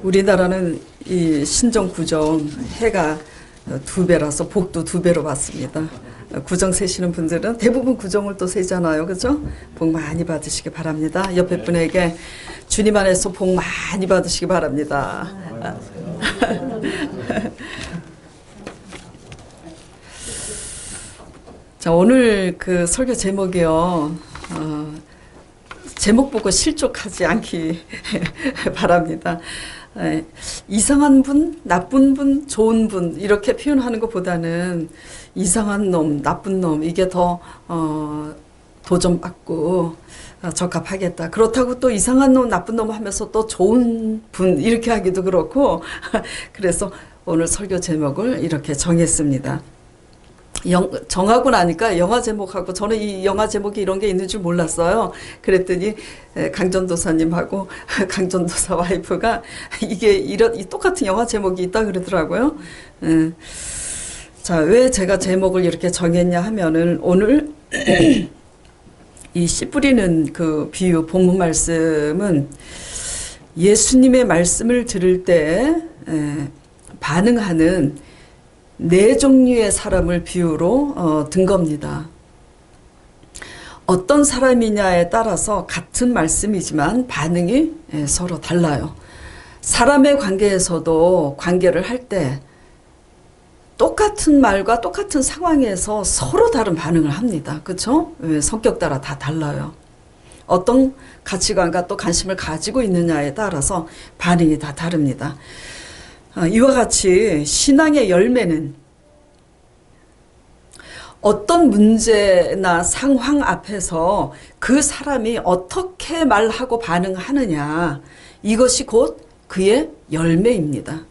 우리나라는 이 신정 구정 해가 2배라서 복도 2배로 받습니다. 구정 세시는 분들은 대부분 구정을 또 세잖아요. 그죠? 복 많이 받으시기 바랍니다. 옆에 분에게 주님 안에서 복 많이 받으시기 바랍니다. 자, 오늘 그 설교 제목이요. 제목 보고 실족하지 않기 바랍니다. 이상한 분, 나쁜 분, 좋은 분 이렇게 표현하는 것보다는 이상한 놈, 나쁜 놈 이게 더 도전받고 적합하겠다. 그렇다고 또 이상한 놈, 나쁜 놈 하면서 또 좋은 분 이렇게 하기도 그렇고 그래서 오늘 설교 제목을 이렇게 정했습니다. 정하고 나니까 영화 제목하고 저는 이 영화 제목이 이런 게 있는 줄 몰랐어요. 그랬더니 강전도사님하고 강전도사 와이프가 이게 이런 똑같은 영화 제목이 있다 그러더라고요. 자, 왜 제가 제목을 이렇게 정했냐 하면은 오늘 이 씨 뿌리는 그 비유 본문 말씀은 예수님의 말씀을 들을 때 반응하는 4종류의 사람을 비유로 든 겁니다. 어떤 사람이냐에 따라서 같은 말씀이지만 반응이 서로 달라요. 사람의 관계에서도 관계를 할 때 똑같은 말과 똑같은 상황에서 서로 다른 반응을 합니다. 그렇죠? 성격 따라 다 달라요. 어떤 가치관과 또 관심을 가지고 있느냐에 따라서 반응이 다 다릅니다. 이와 같이 신앙의 열매는 어떤 문제나 상황 앞에서 그 사람이 어떻게 말하고 반응하느냐 이것이 곧 그의 열매입니다.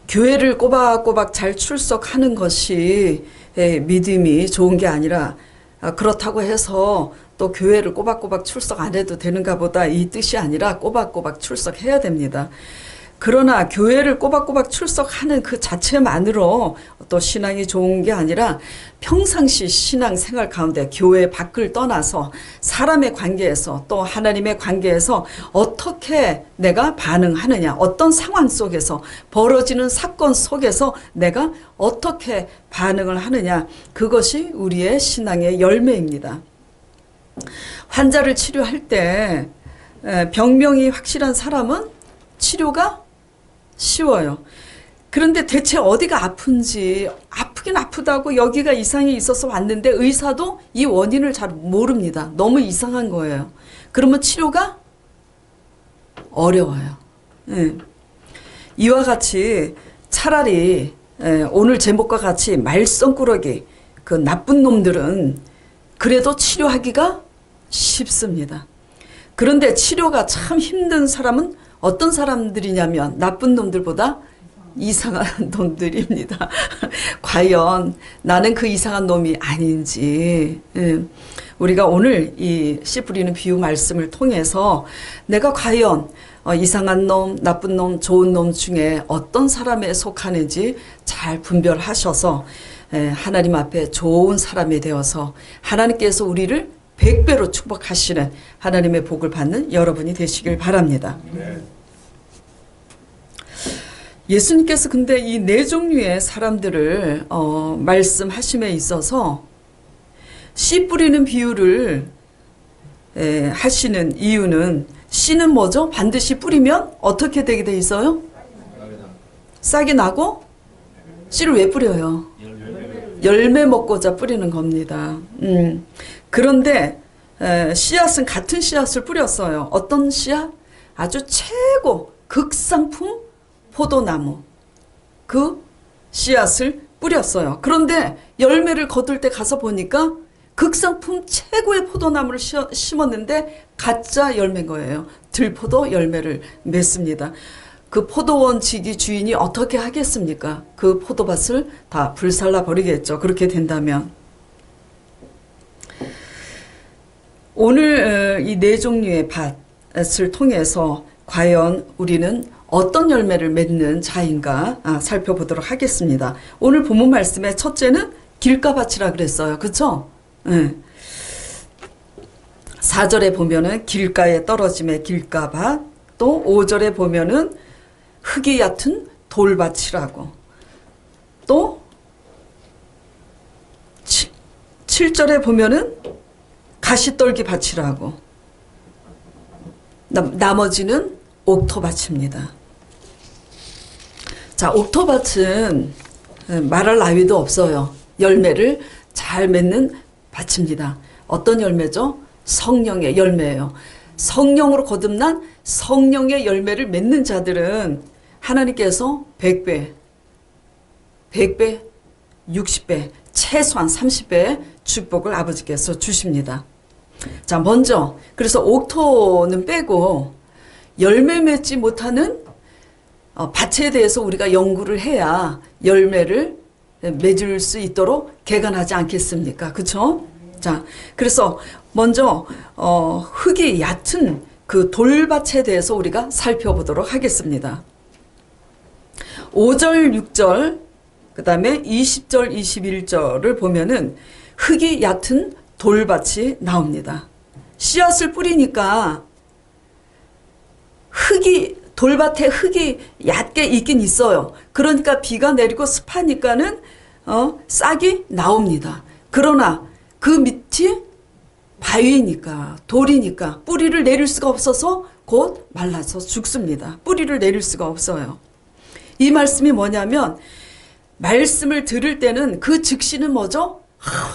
교회를 꼬박꼬박 잘 출석하는 것이 믿음이 좋은 게 아니라 그렇다고 해서 또 교회를 꼬박꼬박 출석 안 해도 되는가 보다 이 뜻이 아니라 꼬박꼬박 출석해야 됩니다. 그러나 교회를 꼬박꼬박 출석하는 그 자체만으로 또 신앙이 좋은 게 아니라 평상시 신앙생활 가운데 교회 밖을 떠나서 사람의 관계에서 또 하나님의 관계에서 어떻게 내가 반응하느냐, 어떤 상황 속에서 벌어지는 사건 속에서 내가 어떻게 반응을 하느냐, 그것이 우리의 신앙의 열매입니다. 환자를 치료할 때 병명이 확실한 사람은 치료가 쉬워요. 그런데 대체 어디가 아픈지 아프긴 아프다고 여기가 이상이 있어서 왔는데 의사도 이 원인을 잘 모릅니다. 너무 이상한 거예요. 그러면 치료가 어려워요. 이와 같이 차라리 오늘 제목과 같이 말썽꾸러기 그 나쁜 놈들은 그래도 치료하기가 쉽습니다. 그런데 치료가 참 힘든 사람은 어떤 사람들이냐면 나쁜 놈들보다 이상한 놈들입니다. 과연 나는 그 이상한 놈이 아닌지 우리가 오늘 이 씨 뿌리는 비유 말씀을 통해서 내가 과연 이상한 놈, 나쁜 놈, 좋은 놈 중에 어떤 사람에 속하는지 잘 분별하셔서 하나님 앞에 좋은 사람이 되어서 하나님께서 우리를 100배로 축복하시는 하나님의 복을 받는 여러분이 되시길 바랍니다. 예수님께서 근데 이 4종류의 사람들을 말씀하심에 있어서 씨 뿌리는 비유를 하시는 이유는 씨는 뭐죠? 반드시 뿌리면 어떻게 되게 돼 있어요? 싹이 나고 씨를 왜 뿌려요? 열매 먹고자 뿌리는 겁니다. 그런데 씨앗은 같은 씨앗을 뿌렸어요. 어떤 씨앗? 아주 최고 극상품 포도나무 그 씨앗을 뿌렸어요. 그런데 열매를 거둘 때 가서 보니까 극상품 최고의 포도나무를 심었는데 가짜 열매인 거예요. 들포도 열매를 맺습니다. 그 포도원 지기 주인이 어떻게 하겠습니까? 그 포도밭을 다 불살라 버리겠죠. 그렇게 된다면. 오늘 이 4종류의 밭을 통해서 과연 우리는 어떤 열매를 맺는 자인가 살펴보도록 하겠습니다. 오늘 본문 말씀의 첫째는 길가밭이라 그랬어요. 그렇죠? 4절에 보면은 길가에 떨어짐의 길가밭, 또 5절에 보면은 흙이 얕은 돌밭이라고. 또 7절에 보면은 가시떨기 밭이라고. 나머지는 옥토밭입니다. 자, 옥토밭은 말할 나위도 없어요. 열매를 잘 맺는 밭입니다. 어떤 열매죠? 성령의 열매예요. 성령으로 거듭난 성령의 열매를 맺는 자들은 하나님께서 100배, 100배, 60배, 최소한 30배의 축복을 아버지께서 주십니다. 자, 먼저 그래서 옥토는 빼고 열매 맺지 못하는 밭에 대해서 우리가 연구를 해야 열매를 맺을 수 있도록 개간하지 않겠습니까? 그렇죠? 자, 그래서 먼저 흙이 얕은 그 돌밭에 대해서 우리가 살펴보도록 하겠습니다. 5절, 6절, 그 다음에 20절, 21절을 보면은 흙이 얕은 돌밭이 나옵니다. 씨앗을 뿌리니까 돌밭에 흙이 얕게 있긴 있어요. 그러니까 비가 내리고 습하니까는 싹이 나옵니다. 그러나 그 밑이 바위니까, 돌이니까 뿌리를 내릴 수가 없어서 곧 말라서 죽습니다. 뿌리를 내릴 수가 없어요. 이 말씀이 뭐냐면, 말씀을 들을 때는 그 즉시는 뭐죠?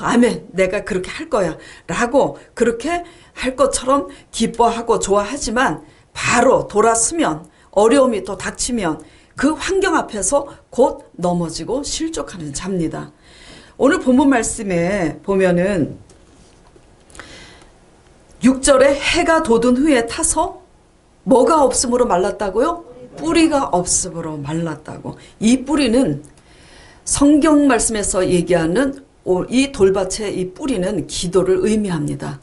아멘, 내가 그렇게 할 거야 라고 그렇게 할 것처럼 기뻐하고 좋아하지만 바로 돌아서면, 어려움이 또 닥치면 그 환경 앞에서 곧 넘어지고 실족하는 자입니다. 오늘 본문 말씀에 보면은 6절에 해가 돋은 후에 타서 뭐가 없음으로 말랐다고요? 뿌리가 없음으로 말랐다고. 이 뿌리는 성경 말씀에서 얘기하는 이 돌밭의 이 뿌리는 기도를 의미합니다.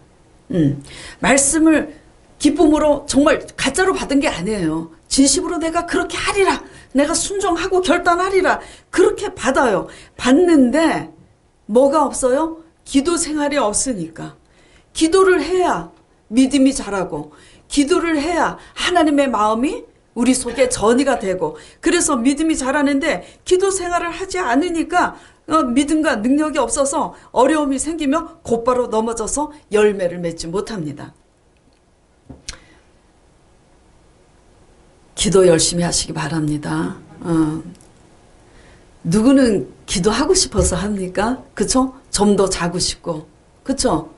말씀을 기쁨으로 정말 가짜로 받은 게 아니에요. 진심으로 내가 그렇게 하리라, 내가 순종하고 결단하리라, 그렇게 받아요. 받는데 뭐가 없어요? 기도 생활이 없으니까. 기도를 해야 믿음이 자라고, 기도를 해야 하나님의 마음이 우리 속에 전이가 되고, 그래서 믿음이 자라는데 기도 생활을 하지 않으니까 믿음과 능력이 없어서 어려움이 생기면 곧바로 넘어져서 열매를 맺지 못합니다. 기도 열심히 하시기 바랍니다. 누구는 기도하고 싶어서 합니까? 그쵸? 좀 더 자고 싶고, 그쵸?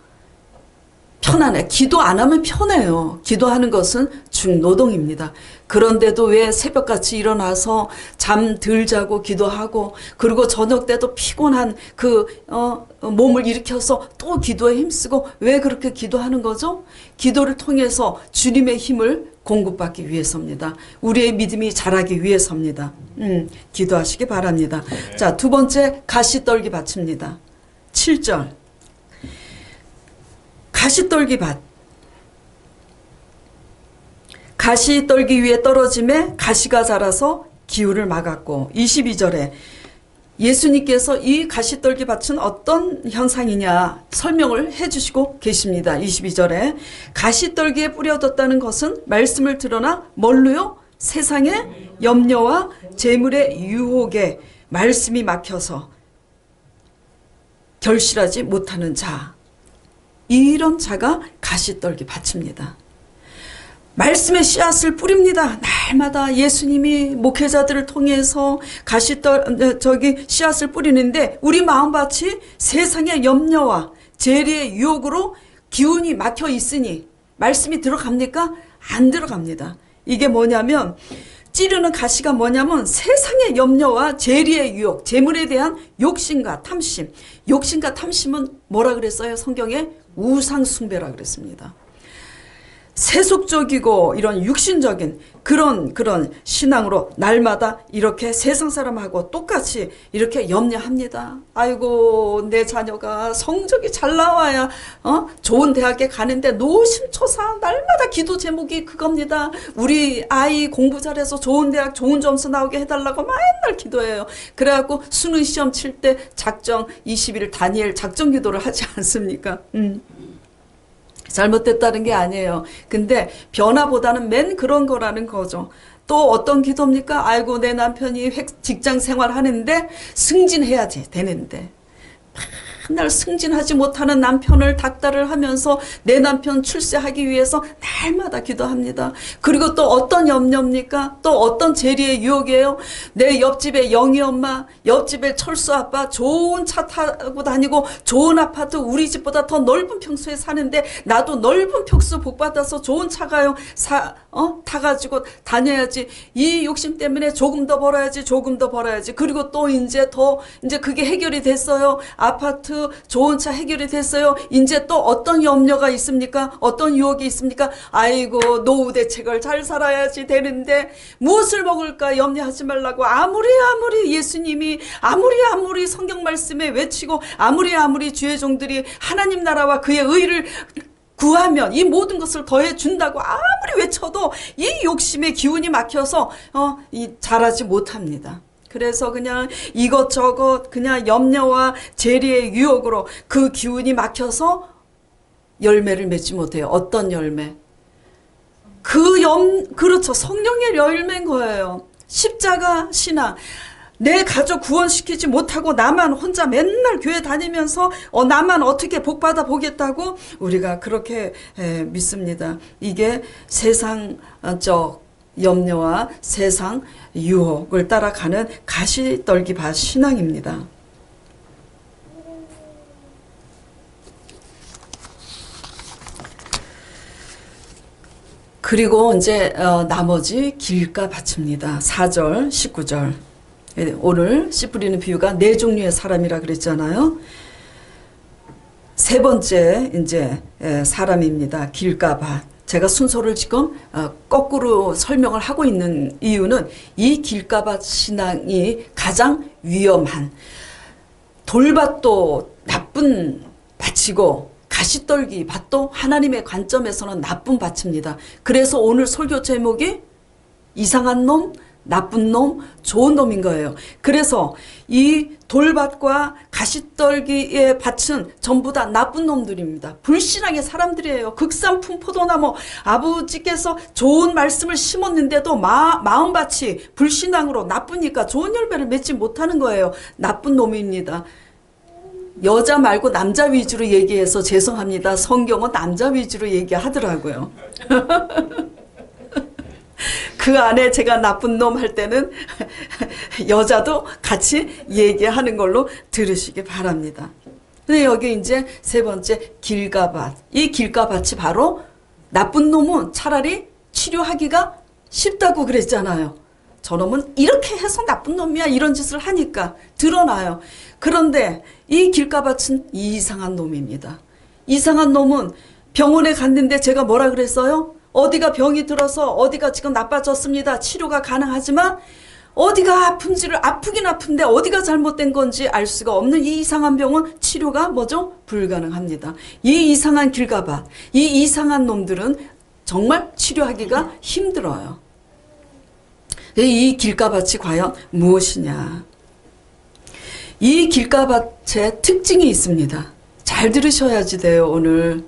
편안해. 기도 안 하면 편해요. 기도하는 것은 중노동입니다. 그런데도 왜 새벽같이 일어나서 잠 덜 자고 기도하고, 그리고 저녁 때도 피곤한 몸을 일으켜서 또 기도에 힘쓰고, 왜 그렇게 기도하는 거죠? 기도를 통해서 주님의 힘을 공급받기 위해서입니다. 우리의 믿음이 자라기 위해서입니다. 기도하시기 바랍니다. 자, 두 번째, 가시떨기 밭입니다. 7절. 가시떨기 밭. 가시떨기 위에 떨어짐에 가시가 자라서 기후를 막았고, 22절에 예수님께서 이 가시떨기 밭은 어떤 현상이냐 설명을 해주시고 계십니다. 22절에 가시떨기에 뿌려졌다는 것은 말씀을 드러나 뭘로요? 세상의 염려와 재물의 유혹에 말씀이 막혀서 결실하지 못하는 자, 이런 자가 가시떨기 밭입니다. 말씀의 씨앗을 뿌립니다. 날마다 예수님이 목회자들을 통해서 씨앗을 뿌리는데, 우리 마음밭이 세상의 염려와 재리의 유혹으로 기운이 막혀 있으니 말씀이 들어갑니까? 안 들어갑니다. 이게 뭐냐면, 찌르는 가시가 뭐냐면 세상의 염려와 재리의 유혹, 재물에 대한 욕심과 탐심. 욕심과 탐심은 뭐라 그랬어요? 성경에 우상 숭배라 그랬습니다. 세속적이고 이런 육신적인 그런 신앙으로 날마다 이렇게 세상 사람하고 똑같이 이렇게 염려합니다. 아이고, 내 자녀가 성적이 잘 나와야 좋은 대학에 가는데 노심초사 날마다 기도 제목이 그겁니다. 우리 아이 공부 잘해서 좋은 대학 좋은 점수 나오게 해달라고 맨날 기도해요. 그래갖고 수능 시험 칠 때 작정 20일 다니엘 작정 기도를 하지 않습니까? 잘못됐다는 게 아니에요. 근데 변화보다는 맨 그런 거라는 거죠. 또 어떤 기도입니까? 아이고 내 남편이 직장 생활 하는데 승진해야지 되는데 맨날 승진하지 못하는 남편을 닥달을 하면서 내 남편 출세하기 위해서 날마다 기도합니다. 그리고 또 어떤 염려입니까? 또 어떤 재리의 유혹이에요? 내 옆집에 영희 엄마, 옆집에 철수 아빠 좋은 차 타고 다니고 좋은 아파트 우리 집보다 더 넓은 평수에 사는데 나도 넓은 평수 복 받아서 좋은 차가요 타가지고 다녀야지. 이 욕심 때문에 조금 더 벌어야지, 조금 더 벌어야지. 그리고 또 이제 그게 해결이 됐어요. 아파트 좋은 차 해결이 됐어요. 이제 또 어떤 염려가 있습니까? 어떤 유혹이 있습니까? 아이고 노후 대책을 잘 살아야지 되는데 무엇을 먹을까 염려하지 말라고 아무리 예수님이 아무리 성경 말씀에 외치고 아무리 주의 종들이 하나님 나라와 그의 의를 구하면 이 모든 것을 더해 준다고 아무리 외쳐도 이 욕심의 기운이 막혀서 잘하지 못합니다. 그래서 그냥 이것저것 그냥 염려와 재리의 유혹으로 그 기운이 막혀서 열매를 맺지 못해요. 어떤 열매? 그렇죠. 성령의 열매인 거예요. 십자가 신앙. 내 가족 구원시키지 못하고 나만 혼자 맨날 교회 다니면서 나만 어떻게 복받아 보겠다고 우리가 그렇게 믿습니다. 이게 세상적 염려와 세상 유혹을 따라가는 가시떨기밭 신앙입니다. 그리고 이제 나머지 길가밭입니다. 4절, 19절. 오늘 씨 뿌리는 비유가 네 종류의 사람이라 그랬잖아요. 세 번째 이제 사람입니다. 길가밭. 제가 순서를 지금 거꾸로 설명을 하고 있는 이유는 이 길가밭 신앙이 가장 위험한, 돌밭도 나쁜 밭이고 가시떨기 밭도 하나님의 관점에서는 나쁜 밭입니다. 그래서 오늘 설교 제목이 이상한 놈, 나쁜 놈, 좋은 놈인 거예요. 그래서 이 돌밭과 가시떨기의 밭은 전부 다 나쁜 놈들입니다. 불신앙의 사람들이에요. 극산품 포도나무, 아버지께서 좋은 말씀을 심었는데도 마음밭이 불신앙으로 나쁘니까 좋은 열매를 맺지 못하는 거예요. 나쁜 놈입니다. 여자 말고 남자 위주로 얘기해서 죄송합니다. 성경은 남자 위주로 얘기하더라고요. 그 안에 제가 나쁜 놈 할 때는 여자도 같이 얘기하는 걸로 들으시기 바랍니다. 근데 여기 이제 세 번째 길가밭. 이 길가밭이 바로 나쁜 놈은 차라리 치료하기가 쉽다고 그랬잖아요. 저놈은 이렇게 해서 나쁜 놈이야 이런 짓을 하니까 드러나요. 그런데 이 길가밭은 이상한 놈입니다. 이상한 놈은 병원에 갔는데 제가 뭐라 그랬어요? 어디가 병이 들어서 어디가 지금 나빠졌습니다. 치료가 가능하지만 어디가 아픈지를 아프긴 아픈데 어디가 잘못된 건지 알 수가 없는 이 이상한 병은 치료가 뭐죠? 불가능합니다. 이 이상한 길가밭, 이 이상한 놈들은 정말 치료하기가 힘들어요. 이 길가밭이 과연 무엇이냐? 이 길가밭의 특징이 있습니다. 잘 들으셔야지 돼요, 오늘.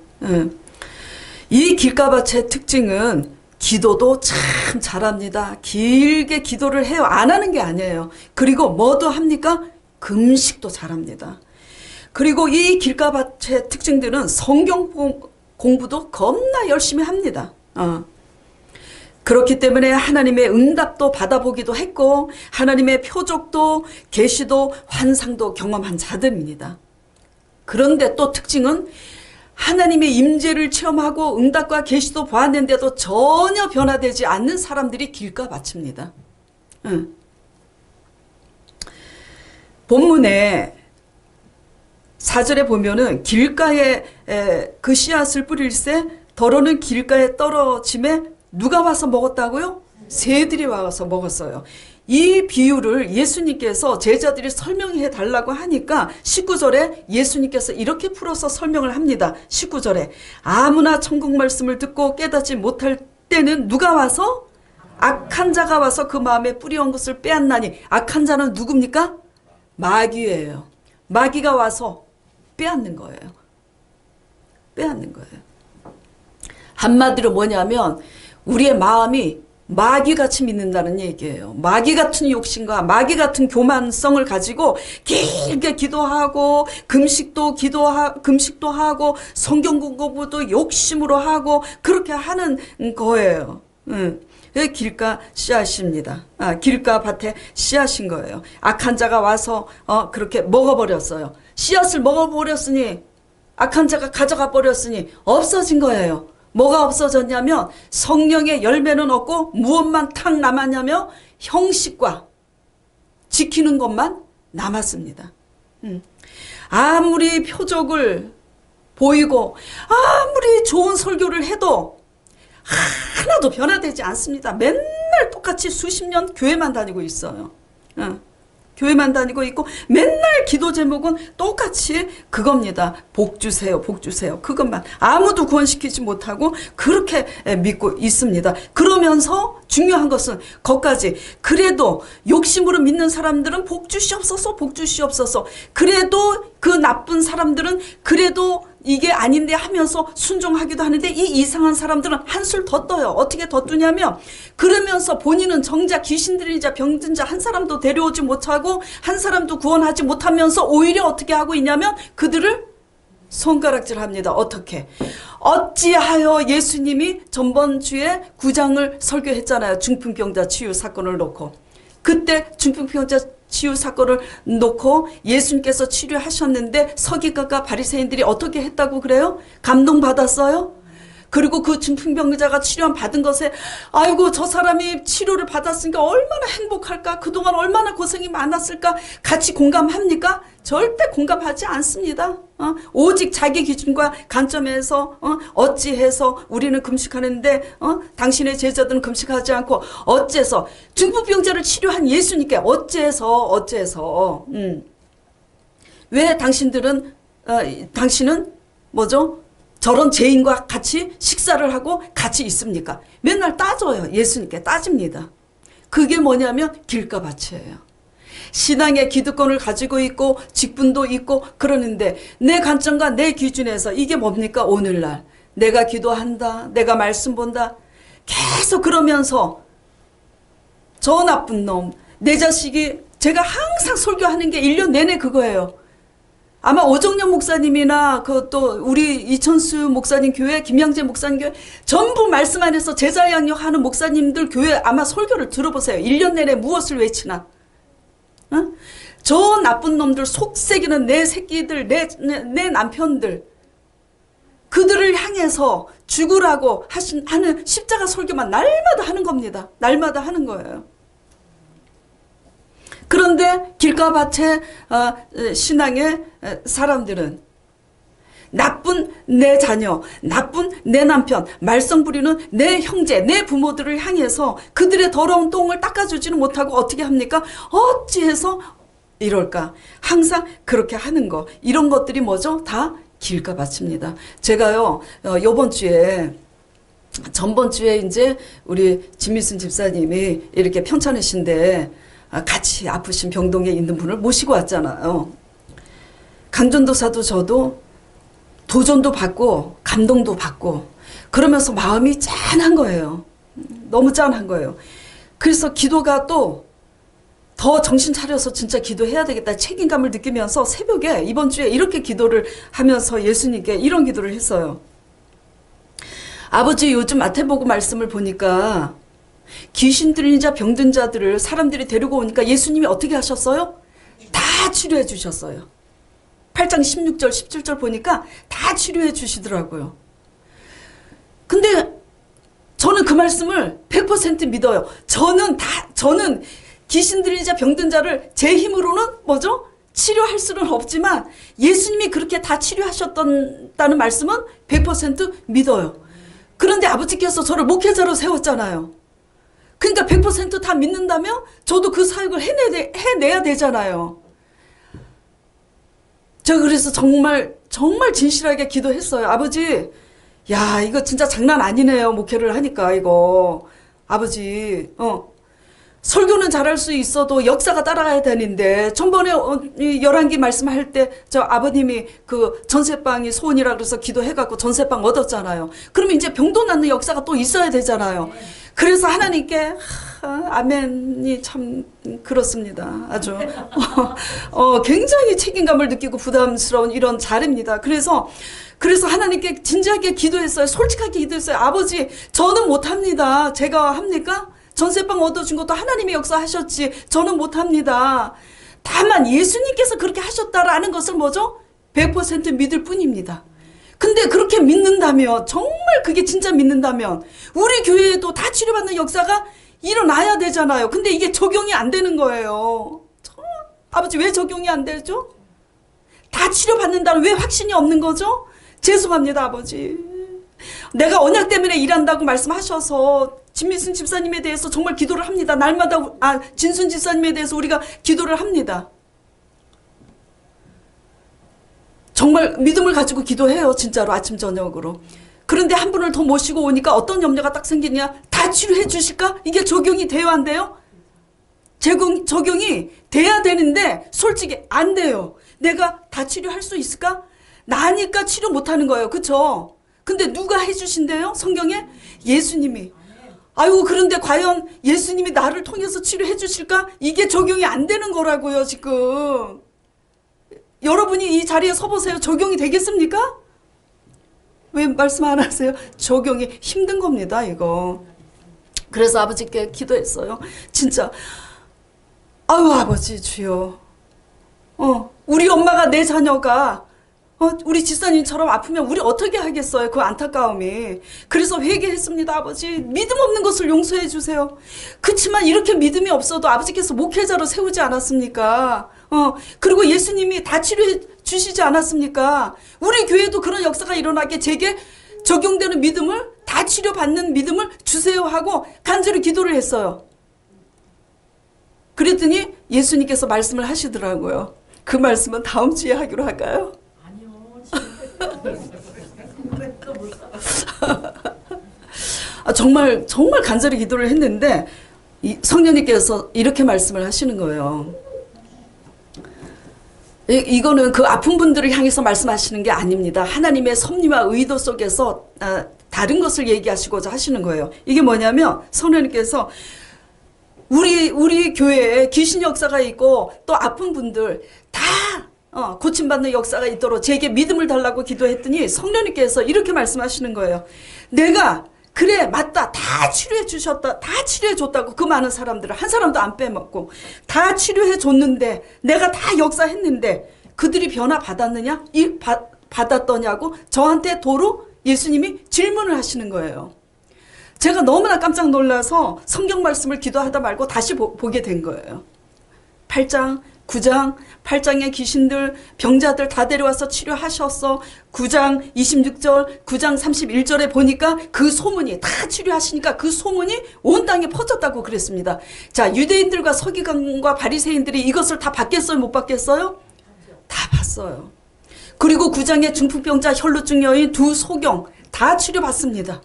이 길가밭의 특징은 기도도 참 잘합니다. 길게 기도를 해요. 안 하는 게 아니에요. 그리고 뭐도 합니까? 금식도 잘합니다. 그리고 이 길가밭의 특징들은 성경 공부도 겁나 열심히 합니다. 그렇기 때문에 하나님의 응답도 받아보기도 했고 하나님의 표적도 계시도 환상도 경험한 자들입니다. 그런데 또 특징은 하나님의 임재를 체험하고 응답과 계시도 보았는데도 전혀 변화되지 않는 사람들이 길가밭입니다. 본문에 4절에 보면은 길가에 그 씨앗을 뿌릴새 더러는 길가에 떨어짐에 누가 와서 먹었다고요? 새들이 와서 먹었어요. 이 비유를 예수님께서 제자들이 설명해 달라고 하니까 19절에 예수님께서 이렇게 풀어서 설명을 합니다. 19절에 아무나 천국 말씀을 듣고 깨닫지 못할 때는 누가 와서? 악한 자가 와서 그 마음에 뿌리온 것을 빼앗나니. 악한 자는 누굽니까? 마귀예요. 마귀가 와서 빼앗는 거예요. 빼앗는 거예요. 한마디로 뭐냐면 우리의 마음이 마귀같이 믿는다는 얘기예요. 마귀 같은 욕심과 마귀 같은 교만성을 가지고 길게 기도하고 금식도 하고 성경 공부도 욕심으로 하고 그렇게 하는 거예요. 길가 씨앗입니다. 길가 밭에 씨앗인 거예요. 악한 자가 와서 그렇게 먹어버렸어요. 씨앗을 먹어버렸으니 악한 자가 가져가 버렸으니 없어진 거예요. 뭐가 없어졌냐면 성령의 열매는 없고 무엇만 탁 남았냐면 형식과 지키는 것만 남았습니다. 아무리 표적을 보이고 아무리 좋은 설교를 해도 하나도 변화되지 않습니다. 맨날 똑같이 수십 년 교회만 다니고 있어요. 교회만 다니고 있고 맨날 기도 제목은 똑같이 그겁니다. 복 주세요. 복 주세요. 그것만. 아무도 구원시키지 못하고 그렇게 믿고 있습니다. 그러면서 중요한 것은 거기까지 그래도 욕심으로 믿는 사람들은 복 주시옵소서 복 주시옵소서 그래도 그 나쁜 사람들은 그래도 이게 아닌데 하면서 순종하기도 하는데 이 이상한 사람들은 한술 더 떠요. 어떻게 더 뜨냐면 그러면서 본인은 정작 귀신들이자 병든 자 한 사람도 데려오지 못하고 한 사람도 구원하지 못하면서 오히려 어떻게 하고 있냐면 그들을 손가락질합니다. 어떻게? 어찌하여 예수님이 전번주에 9장을 설교했잖아요. 중풍병자 치유 사건을 놓고. 그때 중풍병자 치유 사건을 놓고 예수님께서 치료하셨는데 서기관과 바리새인들이 어떻게 했다고 그래요? 감동받았어요? 그리고 그 중풍병자가 치료 받은 것에 아이고 저 사람이 치료를 받았으니까 얼마나 행복할까? 그동안 얼마나 고생이 많았을까? 같이 공감합니까? 절대 공감하지 않습니다. 오직 자기 기준과 관점에서 어찌해서 우리는 금식하는데 당신의 제자들은 금식하지 않고 어째서 중풍병자를 치료한 예수님께 어째서 왜 당신은 뭐죠? 저런 죄인과 같이 식사를 하고 같이 있습니까? 맨날 따져요. 예수님께 따집니다. 그게 뭐냐면 길가밭이에요. 신앙의 기득권을 가지고 있고 직분도 있고 그러는데 내 관점과 내 기준에서 이게 뭡니까? 오늘날 내가 기도한다. 내가 말씀 본다. 계속 그러면서 저 나쁜 놈 내 자식이 제가 항상 설교하는 게 1년 내내 그거예요. 아마 오정년 목사님이나 또 우리 이천수 목사님 교회, 김양재 목사님 교회 전부 말씀 안에서 제자 양육하는 목사님들 교회 아마 설교를 들어보세요. 1년 내내 무엇을 외치나? 저 나쁜 놈들 속새기는 내 새끼들, 내 남편들 그들을 향해서 죽으라고 하는 십자가 설교만 날마다 하는 겁니다. 날마다 하는 거예요. 그런데 길가밭의 신앙의 사람들은 나쁜 내 자녀, 나쁜 내 남편, 말썽 부리는 내 형제, 내 부모들을 향해서 그들의 더러운 똥을 닦아주지는 못하고 어떻게 합니까? 어찌해서 이럴까? 항상 그렇게 하는 거. 이런 것들이 뭐죠? 다 길가밭입니다. 제가요, 전번주에 이제 우리 진미순 집사님이 이렇게 평창이신데 같이 아프신 병동에 있는 분을 모시고 왔잖아요. 강전도사도 저도 도전도 받고 감동도 받고 그러면서 마음이 짠한 거예요. 너무 짠한 거예요. 그래서 기도가 또 더 정신 차려서 진짜 기도해야 되겠다 책임감을 느끼면서 새벽에 이번 주에 이렇게 기도를 하면서 예수님께 이런 기도를 했어요. 아버지 요즘 마태복음 말씀을 보니까 귀신 들린 자 병든 자들을 사람들이 데리고 오니까 예수님이 어떻게 하셨어요? 다 치료해 주셨어요. 8장 16절 17절 보니까 다 치료해 주시더라고요. 근데 저는 그 말씀을 100% 믿어요. 저는 귀신 들린 자 병든 자를 제 힘으로는 뭐죠? 치료할 수는 없지만 예수님이 그렇게 다 치료하셨다는 말씀은 100% 믿어요. 그런데 아버지께서 저를 목회자로 세웠잖아요. 그러니까 100% 다 믿는다면 저도 그 사역을 해내야 되잖아요. 저 그래서 정말 진실하게 기도했어요. 아버지, 야 이거 진짜 장난 아니네요. 목회를 하니까 이거. 아버지, 설교는 잘할 수 있어도 역사가 따라가야 되는데, 전번에 11기 말씀할 때 저 아버님이 그 전세방이 소원이라 그래서 기도해갖고 전세방 얻었잖아요. 그러면 이제 병도 낫는 역사가 또 있어야 되잖아요. 그래서 하나님께 아멘이 참 그렇습니다. 아주 굉장히 책임감을 느끼고 부담스러운 이런 자리입니다. 그래서 하나님께 진지하게 기도했어요. 솔직하게 기도했어요. 아버지, 저는 못합니다. 제가 합니까? 전세방 얻어준 것도 하나님의 역사하셨지 저는 못합니다. 다만 예수님께서 그렇게 하셨다라는 것을 뭐죠? 100% 믿을 뿐입니다. 근데 그렇게 믿는다면, 정말 그게 진짜 믿는다면 우리 교회에도 다 치료받는 역사가 일어나야 되잖아요. 근데 이게 적용이 안 되는 거예요. 아버지, 왜 적용이 안 되죠? 다 치료받는다는 왜 확신이 없는 거죠? 죄송합니다, 아버지. 내가 언약 때문에 일한다고 말씀하셔서 진미순 집사님에 대해서 정말 기도를 합니다. 날마다 진순 집사님에 대해서 우리가 기도를 합니다. 정말 믿음을 가지고 기도해요. 진짜로 아침 저녁으로. 그런데 한 분을 더 모시고 오니까 어떤 염려가 딱 생기냐? 다 치료해 주실까? 이게 적용이 돼요, 안 돼요? 적용이 돼야 되는데 솔직히 안 돼요. 내가 다 치료할 수 있을까? 나니까 치료 못하는 거예요. 그쵸? 근데 누가 해주신대요? 성경에? 예수님이. 아이고, 그런데 과연 예수님이 나를 통해서 치료해 주실까? 이게 적용이 안 되는 거라고요, 지금. 여러분이 이 자리에 서보세요. 적용이 되겠습니까? 왜 말씀 안 하세요? 적용이 힘든 겁니다, 이거. 그래서 아버지께 기도했어요. 진짜. 아유, 아버지 주여. 우리 엄마가 내 자녀가 우리 집사님처럼 아프면 우리 어떻게 하겠어요? 그 안타까움이. 그래서 회개했습니다, 아버지. 믿음 없는 것을 용서해 주세요. 그렇지만 이렇게 믿음이 없어도 아버지께서 목회자로 세우지 않았습니까? 그리고 예수님이 다 치료해 주시지 않았습니까? 우리 교회도 그런 역사가 일어나게 제게 적용되는 믿음을, 다 치료받는 믿음을 주세요 하고 간절히 기도를 했어요. 그랬더니 예수님께서 말씀을 하시더라고요. 그 말씀은 다음 주에 하기로 할까요? 정말 간절히 기도를 했는데 성령님께서 이렇게 말씀을 하시는 거예요. 이거는 그 아픈 분들을 향해서 말씀하시는 게 아닙니다. 하나님의 섭리와 의도 속에서 다른 것을 얘기하시고자 하시는 거예요. 이게 뭐냐면 성령님께서 우리 교회에 귀신 역사가 있고 또 아픈 분들 다 고침받는 역사가 있도록 제게 믿음을 달라고 기도했더니 성령님께서 이렇게 말씀하시는 거예요. 내가 그래 맞다 다 치료해 주셨다 다 치료해 줬다고 그 많은 사람들을 한 사람도 안 빼먹고 다 치료해 줬는데 내가 다 역사했는데 그들이 변화 받았느냐? 받았더냐고 저한테 도로 예수님이 질문을 하시는 거예요. 제가 너무나 깜짝 놀라서 성경 말씀을 기도하다 말고 다시 보게 된 거예요. 8장 9장 8장의 귀신들 병자들 다 데려와서 치료하셨어. 9장 26절 9장 31절에 보니까 그 소문이 다 치료하시니까 그 소문이 온 땅에 퍼졌다고 그랬습니다. 자, 유대인들과 서기관과 바리새인들이 이것을 다 봤겠어요? 못 봤겠어요? 다 봤어요. 그리고 9장의 중풍병자 혈루증 여인 두 소경 다 치료받습니다.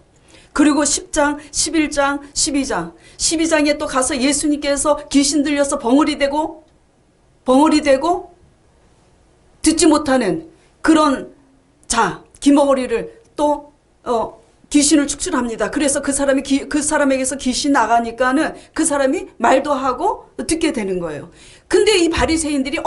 그리고 10장, 11장, 12장 12장에 또 가서 예수님께서 귀신 들려서 벙어리 되고 듣지 못하는 그런 기머거리를 또 귀신을 축출합니다. 그래서 그 사람에게서 귀신 나가니까는 그 사람이 말도 하고 듣게 되는 거예요. 근데 이 바리새인들이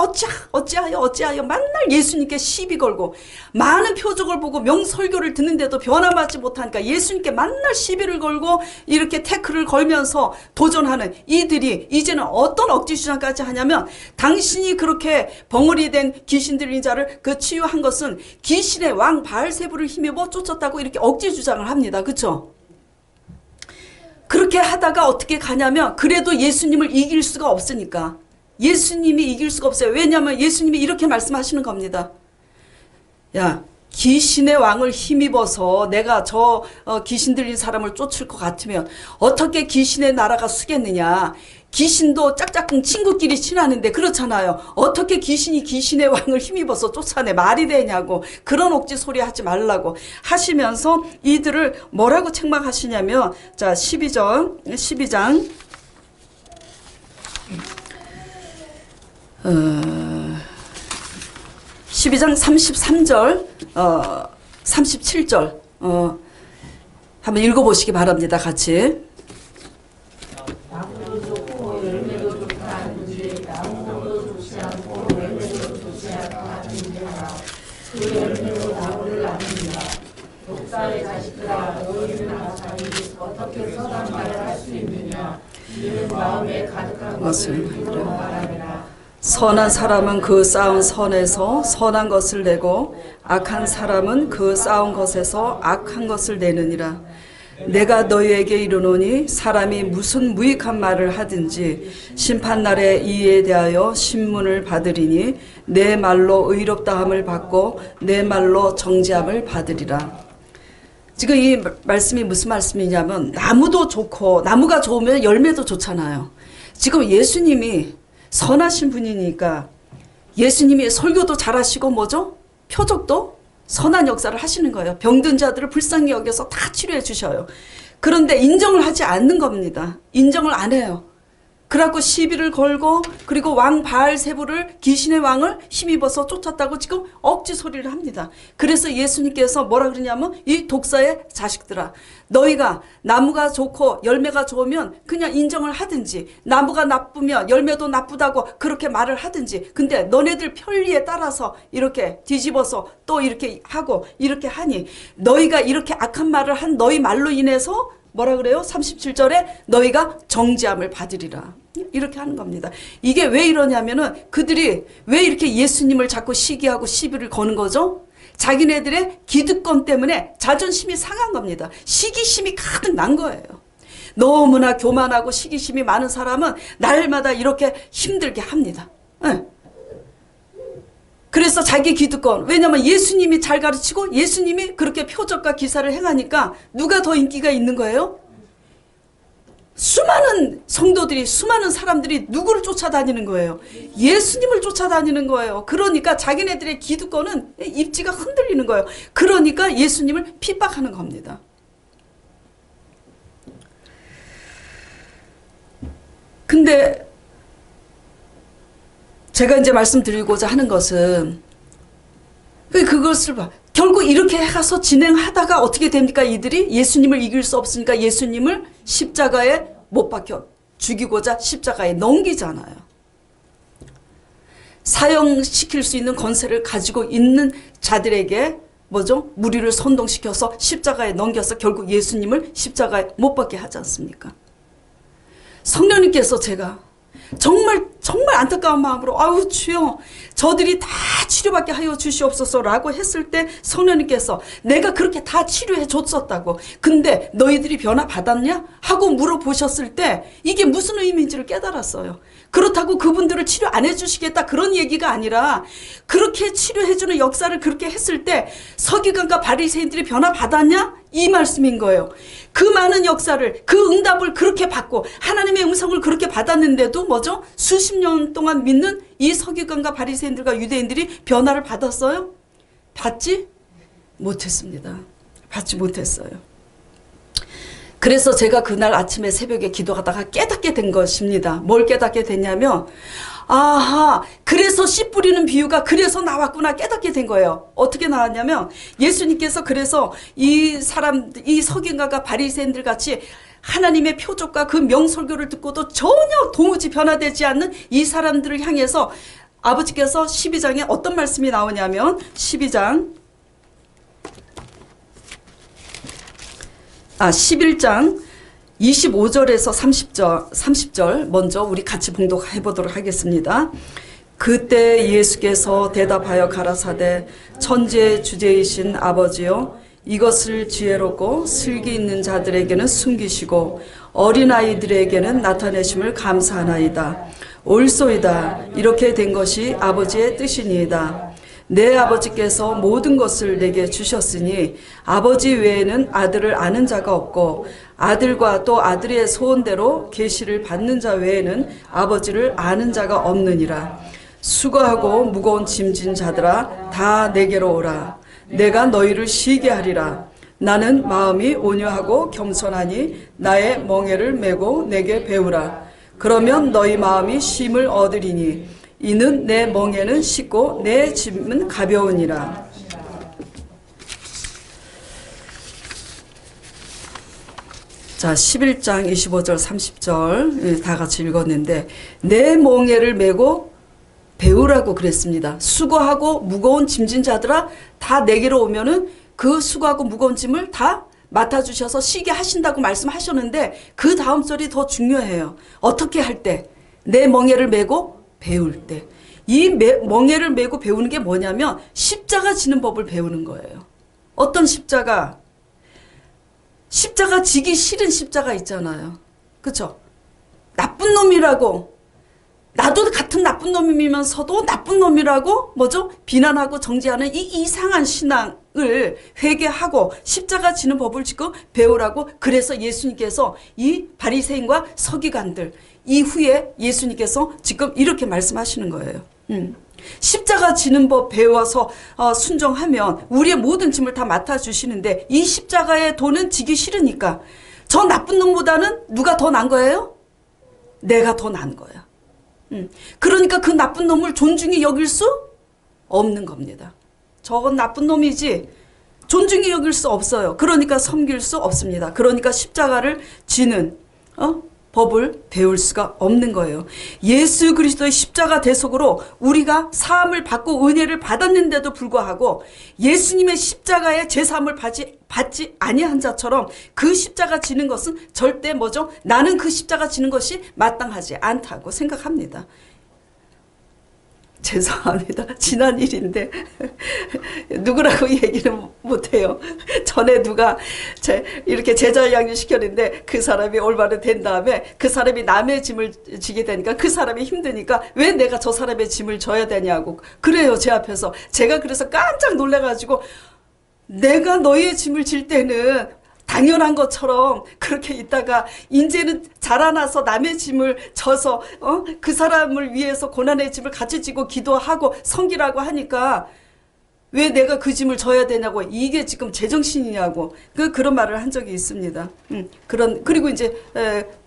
어찌하여 만날 예수님께 시비 걸고 많은 표적을 보고 명설교를 듣는데도 변화받지 못하니까 예수님께 만날 시비를 걸고 이렇게 태클을 걸면서 도전하는 이들이 이제는 어떤 억지 주장까지 하냐면 당신이 그렇게 벙어리 된 귀신 들린 자를 그 치유한 것은 귀신의 왕 바알세부를 힘입어 쫓았다고 이렇게 억지 주장을 합니다. 그렇죠? 그렇게 하다가 어떻게 가냐면 그래도 예수님을 이길 수가 없으니까 예수님이 이길 수가 없어요. 왜냐하면 예수님이 이렇게 말씀하시는 겁니다. 야, 귀신의 왕을 힘입어서 내가 저 귀신 들린 사람을 쫓을 것 같으면 어떻게 귀신의 나라가 쓰겠느냐. 귀신도 짝짝꿍 친구끼리 친하는데 그렇잖아요. 어떻게 귀신이 귀신의 왕을 힘입어서 쫓아내 말이 되냐고 그런 옥지 소리 하지 말라고 하시면서 이들을 뭐라고 책망하시냐면 자 12장 12장 33절, 37절 한번 읽어보시기 바랍니다. 같이. 독사의 자식들아 너희는 아사히 어떻게 선한 말을 할 수 있느냐 이는 마음에 가득한 것을 입으로 말하느라 선한 사람은 그 쌓은 선에서 선한 것을 내고 악한 사람은 그 쌓은 것에서 악한 것을 내느니라. 내가 너희에게 이르노니 사람이 무슨 무익한 말을 하든지 심판날에 이에 대하여 신문을 받으리니 내 말로 의롭다함을 받고 내 말로 정죄함을 받으리라. 지금 이 말씀이 무슨 말씀이냐면 나무도 좋고 나무가 좋으면 열매도 좋잖아요. 지금 예수님이 선하신 분이니까 예수님이 설교도 잘하시고 뭐죠? 표적도 선한 역사를 하시는 거예요. 병든 자들을 불쌍히 여겨서 다 치료해 주셔요. 그런데 인정을 하지 않는 겁니다. 인정을 안 해요. 그래갖고 시비를 걸고 그리고 왕 바알세불을 귀신의 왕을 힘입어서 쫓았다고 지금 억지 소리를 합니다. 그래서 예수님께서 뭐라 그러냐면 이 독사의 자식들아 너희가 나무가 좋고 열매가 좋으면 그냥 인정을 하든지 나무가 나쁘면 열매도 나쁘다고 그렇게 말을 하든지 근데 너네들 편리에 따라서 이렇게 뒤집어서 또 이렇게 하고 이렇게 하니 너희가 이렇게 악한 말을 한 너희 말로 인해서 뭐라 그래요? 37절에 너희가 정죄함을 받으리라. 이렇게 하는 겁니다. 이게 왜 이러냐면은 그들이 왜 이렇게 예수님을 자꾸 시기하고 시비를 거는 거죠? 자기네들의 기득권 때문에 자존심이 상한 겁니다. 시기심이 가득 난 거예요. 너무나 교만하고 시기심이 많은 사람은 날마다 이렇게 힘들게 합니다. 네. 그래서 자기 기득권, 왜냐면 예수님이 잘 가르치고 예수님이 그렇게 표적과 기사를 행하니까 누가 더 인기가 있는 거예요? 수많은 성도들이 수많은 사람들이 누구를 쫓아다니는 거예요? 예수님을 쫓아다니는 거예요. 그러니까 자기네들의 기득권은 입지가 흔들리는 거예요. 그러니까 예수님을 핍박하는 겁니다. 근데 제가 이제 말씀드리고자 하는 것은 그것을 봐. 결국 이렇게 해가서 진행하다가 어떻게 됩니까? 이들이 예수님을 이길 수 없으니까 예수님을 십자가에 못 박혀 죽이고자 십자가에 넘기잖아요. 사형시킬 수 있는 권세를 가지고 있는 자들에게 뭐죠? 무리를 선동시켜서 십자가에 넘겨서 결국 예수님을 십자가에 못 박게 하지 않습니까? 성령님께서 제가 정말 안타까운 마음으로 아우 주여 저들이 다 치료받게 하여 주시옵소서라고 했을 때 성령님께서 내가 그렇게 다 치료해 줬었다고 근데 너희들이 변화 받았냐? 하고 물어보셨을 때 이게 무슨 의미인지를 깨달았어요. 그렇다고 그분들을 치료 안 해주시겠다 그런 얘기가 아니라 그렇게 치료해주는 역사를 그렇게 했을 때 서기관과 바리새인들이 변화 받았냐? 이 말씀인 거예요. 그 많은 역사를 그 응답을 그렇게 받고 하나님의 음성을 그렇게 받았는데도 뭐죠? 수십 년 동안 믿는 이 서기관과 바리새인들과 유대인들이 변화를 받았어요? 받지 못했습니다. 받지 못했어요. 그래서 제가 그날 아침에 새벽에 기도하다가 깨닫게 된 것입니다. 뭘 깨닫게 됐냐면 아하 그래서 씨 뿌리는 비유가 그래서 나왔구나 깨닫게 된 거예요. 어떻게 나왔냐면 예수님께서 그래서 이 서기관과 바리새인들 같이 하나님의 표적과 그 명설교를 듣고도 전혀 도무지 변화되지 않는 이 사람들을 향해서 아버지께서 12장에 어떤 말씀이 나오냐면 11장 11장 25절에서 30절 먼저 우리 같이 봉독해 보도록 하겠습니다. 그때 예수께서 대답하여 가라사대 천지의 주제이신 아버지여 이것을 지혜롭고 슬기 있는 자들에게는 숨기시고 어린아이들에게는 나타내심을 감사하나이다. 옳소이다. 이렇게 된 것이 아버지의 뜻이니이다. 내 아버지께서 모든 것을 내게 주셨으니 아버지 외에는 아들을 아는 자가 없고 아들과 또 아들의 소원대로 계시를 받는 자 외에는 아버지를 아는 자가 없느니라. 수고하고 무거운 짐진 자들아 다 내게로 오라. 내가 너희를 쉬게 하리라. 나는 마음이 온유하고 겸손하니 나의 멍에를 메고 내게 배우라. 그러면 너희 마음이 쉼을 얻으리니 이는 내 멍에는 쉽고 내 짐은 가벼우니라. 자, 11장 25절 30절 다 같이 읽었는데 내 멍에를 메고 배우라고 그랬습니다. 수고하고 무거운 짐진 자들아 다 내게로 오면은 그 수고하고 무거운 짐을 다 맡아주셔서 쉬게 하신다고 말씀하셨는데 그 다음 절이 더 중요해요. 어떻게 할 때? 내 멍에를 메고 배울 때. 이 멍에를 메고 배우는 게 뭐냐면 십자가 지는 법을 배우는 거예요. 어떤 십자가? 십자가 지기 싫은 십자가 있잖아요. 그쵸? 나쁜 놈이라고, 나도 같은 나쁜 놈이면서도 나쁜 놈이라고 뭐죠? 비난하고 정죄하는 이 이상한 신앙을 회개하고 십자가 지는 법을 지금 배우라고. 그래서 예수님께서 이 바리새인과 서기관들 이후에 예수님께서 지금 이렇게 말씀하시는 거예요. 십자가 지는 법 배워서 순종하면 우리의 모든 짐을 다 맡아주시는데 이 십자가의 도는 지기 싫으니까 저 나쁜 놈보다는 누가 더 난 거예요? 내가 더 난 거야. 그러니까 그 나쁜 놈을 존중히 여길 수 없는 겁니다. 저건 나쁜 놈이지 존중히 여길 수 없어요. 그러니까 섬길 수 없습니다. 그러니까 십자가를 지는 법을 배울 수가 없는 거예요. 예수 그리스도의 십자가 대속으로 우리가 사함을 받고 은혜를 받았는데도 불구하고 예수님의 십자가의 제사함을 받지 아니한 자처럼 그 십자가 지는 것은 절대 뭐죠? 나는 그 십자가 지는 것이 마땅하지 않다고 생각합니다. 죄송합니다. 지난 일인데 누구라고 얘기는 못해요. 전에 누가 이렇게 제자 양육 시켰는데 그 사람이 올바로 된 다음에 그 사람이 남의 짐을 지게 되니까 그 사람이 힘드니까 왜 내가 저 사람의 짐을 져야 되냐고 그래요. 제 앞에서. 제가 그래서 깜짝 놀라가지고 내가 너의 짐을 질 때는 당연한 것처럼 그렇게 있다가 이제는 자라나서 남의 짐을 져서 그 사람을 위해서 고난의 짐을 같이 지고 기도하고 섬기라고 하니까 왜 내가 그 짐을 져야 되냐고 이게 지금 제정신이냐고 그런 말을 한 적이 있습니다. 그리고 이제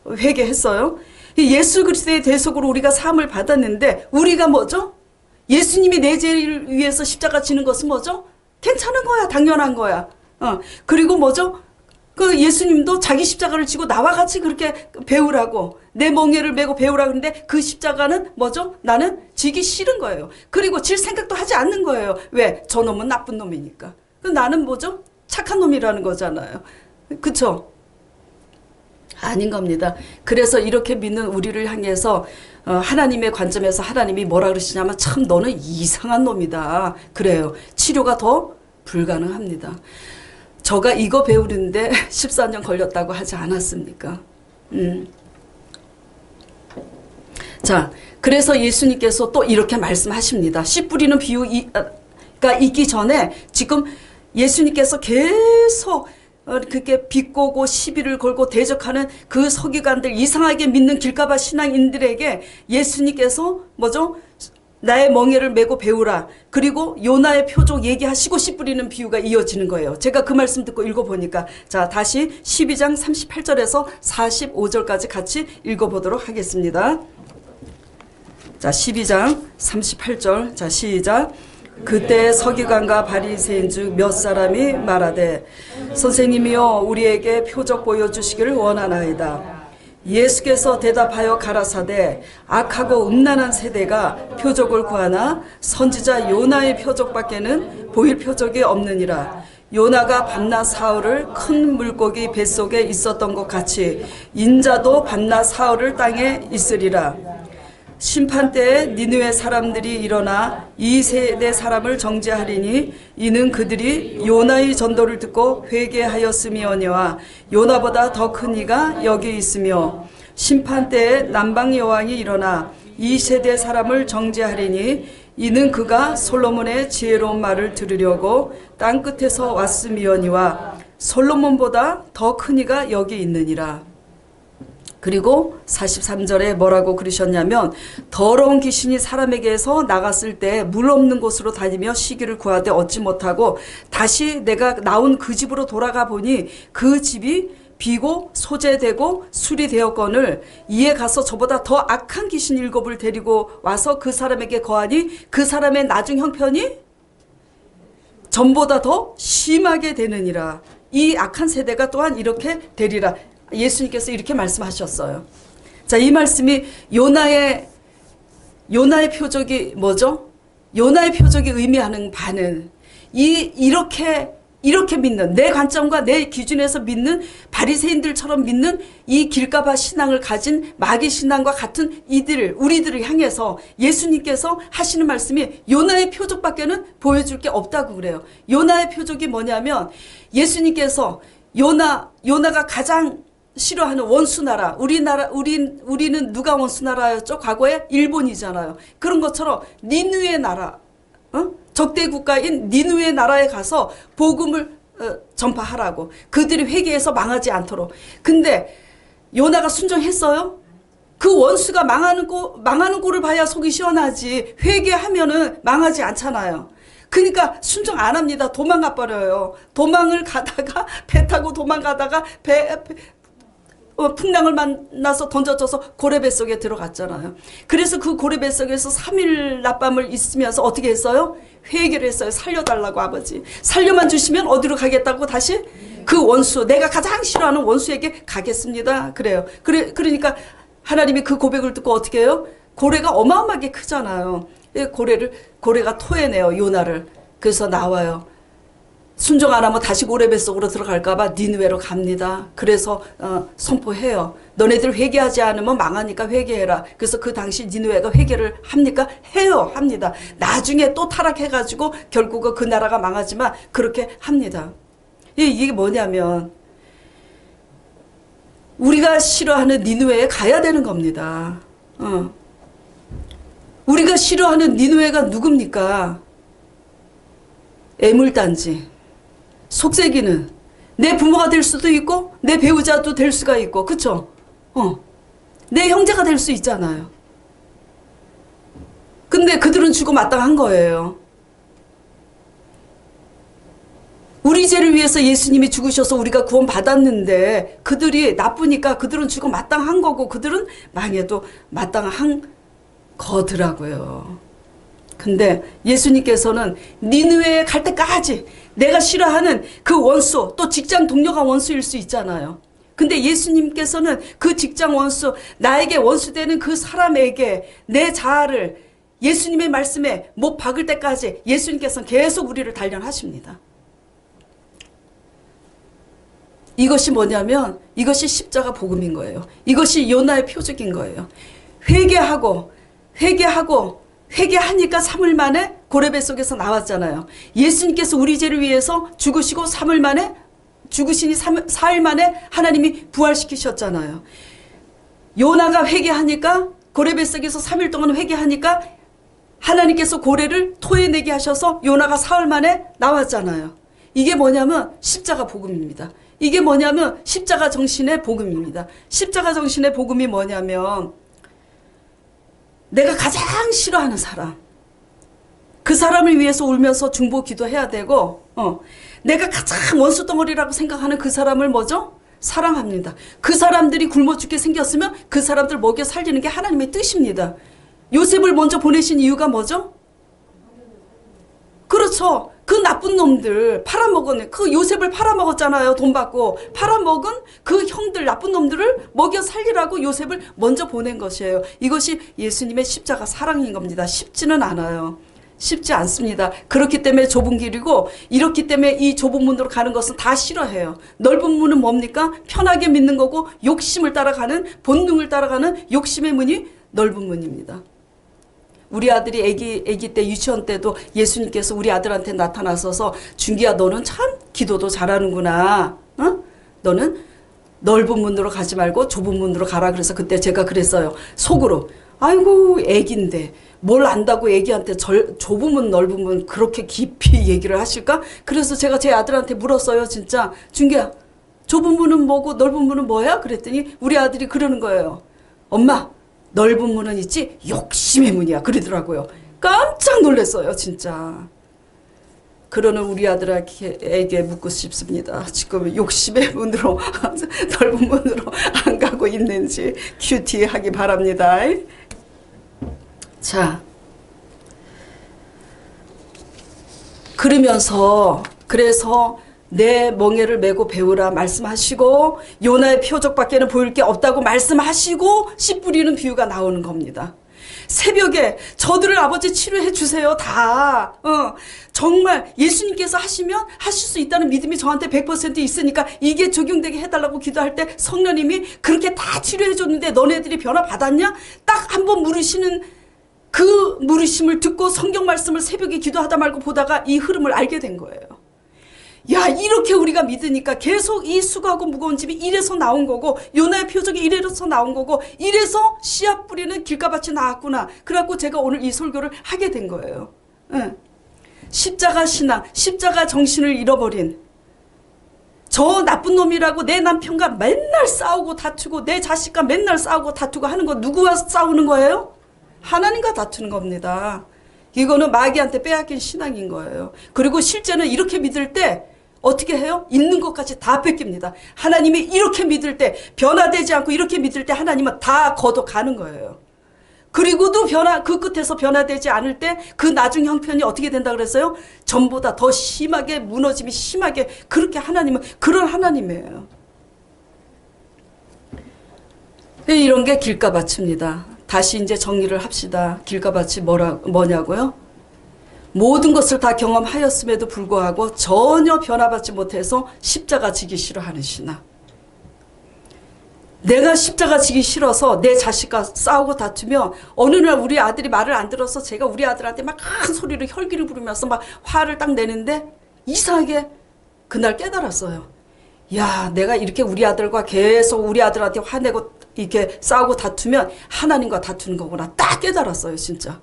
회개했어요. 예수 그리스도의 대속으로 우리가 사함을 받았는데 우리가 뭐죠? 예수님이 내 죄를 위해서 십자가 지는 것은 뭐죠? 괜찮은 거야. 당연한 거야. 그리고 뭐죠? 그 예수님도 자기 십자가를 지고 나와 같이 그렇게 배우라고 내 멍에를 메고 배우라고 그러는데 그 십자가는 뭐죠? 나는 지기 싫은 거예요. 그리고 질 생각도 하지 않는 거예요. 왜? 저놈은 나쁜 놈이니까. 나는 뭐죠? 착한 놈이라는 거잖아요. 그쵸? 아닌 겁니다. 그래서 이렇게 믿는 우리를 향해서 하나님의 관점에서 하나님이 뭐라 그러시냐면 참 너는 이상한 놈이다. 그래요. 치료가 더 불가능합니다. 저가 이거 배우는데 14년 걸렸다고 하지 않았습니까? 자, 그래서 예수님께서 또 이렇게 말씀하십니다. 씨 뿌리는 비유가 있기 전에 지금 예수님께서 계속 그렇게 비꼬고 시비를 걸고 대적하는 그 서기관들 이상하게 믿는 길가봐 신앙인들에게 예수님께서 뭐죠? 나의 멍에를 메고 배우라. 그리고 요나의 표적 얘기하시고 씨 뿌리는 비유가 이어지는 거예요. 제가 그 말씀 듣고 읽어보니까 자 다시 12장 38절에서 45절까지 같이 읽어보도록 하겠습니다. 자 12장 38절 자 시작. 그때 서기관과 바리새인 중 몇 사람이 말하되 선생님이여 우리에게 표적 보여주시기를 원하나이다. 예수께서 대답하여 가라사대 악하고 음란한 세대가 표적을 구하나 선지자 요나의 표적밖에는 보일 표적이 없느니라. 요나가 밤낮 사흘을 큰 물고기 뱃속에 있었던 것 같이 인자도 밤낮 사흘을 땅에 있으리라. 심판때에 니느웨 사람들이 일어나 이 세대 사람을 정죄하리니 이는 그들이 요나의 전도를 듣고 회개하였음이오니와 요나보다 더 큰 이가 여기 있으며 심판때에 남방 여왕이 일어나 이 세대 사람을 정죄하리니 이는 그가 솔로몬의 지혜로운 말을 들으려고 땅끝에서 왔음이오니와 솔로몬보다 더 큰 이가 여기 있느니라. 그리고 43절에 뭐라고 그러셨냐면 더러운 귀신이 사람에게서 나갔을 때 물 없는 곳으로 다니며 쉬기를 구하되 얻지 못하고 다시 내가 나온 그 집으로 돌아가 보니 그 집이 비고 소재되고 술이 되었거늘 이에 가서 저보다 더 악한 귀신 7을 데리고 와서 그 사람에게 거하니 그 사람의 나중 형편이 전보다 더 심하게 되느니라. 이 악한 세대가 또한 이렇게 되리라. 예수님께서 이렇게 말씀하셨어요. 자, 이 말씀이 요나의 표적이 뭐죠? 요나의 표적이 의미하는 바는 이렇게 믿는, 내 관점과 내 기준에서 믿는 바리새인들처럼 믿는 이 길가봐 신앙을 가진 마귀 신앙과 같은 우리들을 향해서 예수님께서 하시는 말씀이 요나의 표적밖에는 보여줄 게 없다고 그래요. 요나의 표적이 뭐냐면 예수님께서 요나가 가장 싫어하는 원수나라, 우리는 누가 원수나라였죠? 과거에 일본이잖아요. 그런 것처럼 니느웨 나라, 적대 국가인 니느웨 나라에 가서 복음을 전파하라고. 그들이 회개해서 망하지 않도록. 근데 요나가 순종했어요? 그 원수가 망하는 꼴을 봐야 속이 시원하지. 회개하면은 망하지 않잖아요. 그러니까 순종 안 합니다. 도망가 버려요. 도망을 가다가 배 타고 도망가다가 풍랑을 만나서 던져져서 고래배 속에 들어갔잖아요. 그래서 그 고래배 속에서 3일 낮밤을 있으면서 어떻게 했어요? 회개를 했어요. 살려달라고 아버지. 살려만 주시면 어디로 가겠다고 다시? 그 원수, 내가 가장 싫어하는 원수에게 가겠습니다. 그래요. 그러니까 하나님이 그 고백을 듣고 어떻게 해요? 고래가 어마어마하게 크잖아요. 고래가 토해내요. 요나를. 그래서 나와요. 순종 안 하면 다시 고래배 속으로 들어갈까봐 니느웨로 갑니다. 그래서 선포해요. 너네들 회개하지 않으면 망하니까 회개해라. 그래서 그 당시 니느웨가 회개를 합니까? 해요. 합니다. 나중에 또 타락해가지고 결국은 그 나라가 망하지만 그렇게 합니다. 이게 뭐냐면 우리가 싫어하는 니느웨에 가야 되는 겁니다. 우리가 싫어하는 니느웨가 누굽니까? 애물단지. 속세기는 내 부모가 될 수도 있고 내 배우자도 될 수가 있고, 그쵸? 내 형제가 될 수 있잖아요. 근데 그들은 죽어 마땅한 거예요. 우리 죄를 위해서 예수님이 죽으셔서 우리가 구원 받았는데 그들이 나쁘니까 그들은 죽어 마땅한 거고 그들은 망해도 마땅한 거더라고요. 근데 예수님께서는 니느웨에 갈 때까지 내가 싫어하는 그 원수, 또 직장 동료가 원수일 수 있잖아요. 근데 예수님께서는 그 직장 원수, 나에게 원수되는 그 사람에게 내 자아를 예수님의 말씀에 못 박을 때까지 예수님께서는 계속 우리를 단련하십니다. 이것이 뭐냐면 이것이 십자가 복음인 거예요. 이것이 요나의 표적인 거예요. 회개하니까 3일 만에 고래배 속에서 나왔잖아요. 예수님께서 우리 죄를 위해서 죽으시고 3일 만에 죽으시니 4일 만에 하나님이 부활시키셨잖아요. 요나가 회개하니까 고래배 속에서 3일 동안 회개하니까 하나님께서 고래를 토해내게 하셔서 요나가 4일 만에 나왔잖아요. 이게 뭐냐면 십자가 복음입니다. 이게 뭐냐면 십자가 정신의 복음입니다. 십자가 정신의 복음이 뭐냐면 내가 가장 싫어하는 사람, 그 사람을 위해서 울면서 중보 기도해야 되고, 내가 가장 원수 덩어리라고 생각하는 그 사람을 뭐죠? 사랑합니다. 그 사람들이 굶어 죽게 생겼으면 그 사람들 먹여 살리는 게 하나님의 뜻입니다. 요셉을 먼저 보내신 이유가 뭐죠? 그렇죠. 그 나쁜 놈들 팔아먹은, 그 요셉을 팔아먹었잖아요. 돈 받고 팔아먹은 그 형들, 나쁜 놈들을 먹여 살리라고 요셉을 먼저 보낸 것이에요. 이것이 예수님의 십자가 사랑인 겁니다. 쉽지는 않아요. 쉽지 않습니다. 그렇기 때문에 좁은 길이고, 이렇기 때문에 이 좁은 문으로 가는 것은 다 싫어해요. 넓은 문은 뭡니까? 편하게 믿는 거고, 욕심을 따라가는, 본능을 따라가는 욕심의 문이 넓은 문입니다. 우리 아들이 애기 때, 유치원 때도 예수님께서 우리 아들한테 나타나셔서, 준기야, 너는 참 기도도 잘하는구나. 너는 넓은 문으로 가지 말고 좁은 문으로 가라. 그래서 그때 제가 그랬어요. 속으로. 아이고, 애기인데 뭘 안다고 애기한테 좁은 문, 넓은 문 그렇게 깊이 얘기를 하실까? 그래서 제가 제 아들한테 물었어요. 진짜. 준기야, 좁은 문은 뭐고 넓은 문은 뭐야? 그랬더니 우리 아들이 그러는 거예요. 엄마, 넓은 문은 있지 욕심의 문이야. 그러더라고요. 깜짝 놀랐어요. 진짜. 그러는 우리 아들에게 묻고 싶습니다. 지금 욕심의 문으로 넓은 문으로 안 가고 있는지 큐티하기 바랍니다. 자, 그래서 내 멍에를 메고 배우라 말씀하시고 요나의 표적밖에는 보일 게 없다고 말씀하시고 씨 뿌리는 비유가 나오는 겁니다. 새벽에 저들을 아버지 치료해 주세요. 다 정말 예수님께서 하시면 하실 수 있다는 믿음이 저한테 100% 있으니까 이게 적용되게 해달라고 기도할 때 성령님이 그렇게 다 치료해 줬는데 너네들이 변화 받았냐? 딱 한 번 물으시는 그 물으심을 듣고 성경 말씀을 새벽에 기도하다 말고 보다가 이 흐름을 알게 된 거예요. 야, 이렇게 우리가 믿으니까 계속 이 수고하고 무거운 집이 이래서 나온 거고 요나의 표적이 이래서 나온 거고 이래서 씨앗 뿌리는 길가밭이 나왔구나. 그래갖고 제가 오늘 이 설교를 하게 된 거예요. 십자가 신앙, 십자가 정신을 잃어버린 저 나쁜 놈이라고 내 남편과 맨날 싸우고 다투고 내 자식과 맨날 싸우고 다투고 하는 거 누구와 싸우는 거예요? 하나님과 다투는 겁니다. 이거는 마귀한테 빼앗긴 신앙인 거예요. 그리고 실제는 이렇게 믿을 때 어떻게 해요? 있는 것까지 다 뺏깁니다. 하나님이 이렇게 믿을 때 변화되지 않고 이렇게 믿을 때 하나님은 다 걷어가는 거예요. 그리고도 그 끝에서 변화되지 않을 때 그 나중 형편이 어떻게 된다 그랬어요? 전보다 더 심하게 무너짐이 심하게 그렇게 하나님은 그런 하나님이에요. 이런 게 길가밭입니다. 다시 이제 정리를 합시다. 길가밭이 뭐냐고요? 모든 것을 다 경험하였음에도 불구하고 전혀 변화받지 못해서 십자가 지기 싫어하는 신앙. 내가 십자가 지기 싫어서 내 자식과 싸우고 다투면 어느 날 우리 아들이 말을 안 들어서 제가 우리 아들한테 막 큰 소리로 혈기를 부르면서 막 화를 딱 내는데 이상하게 그날 깨달았어요. 야, 내가 이렇게 우리 아들과 계속 우리 아들한테 화내고 이렇게 싸우고 다투면 하나님과 다투는 거구나. 딱 깨달았어요, 진짜.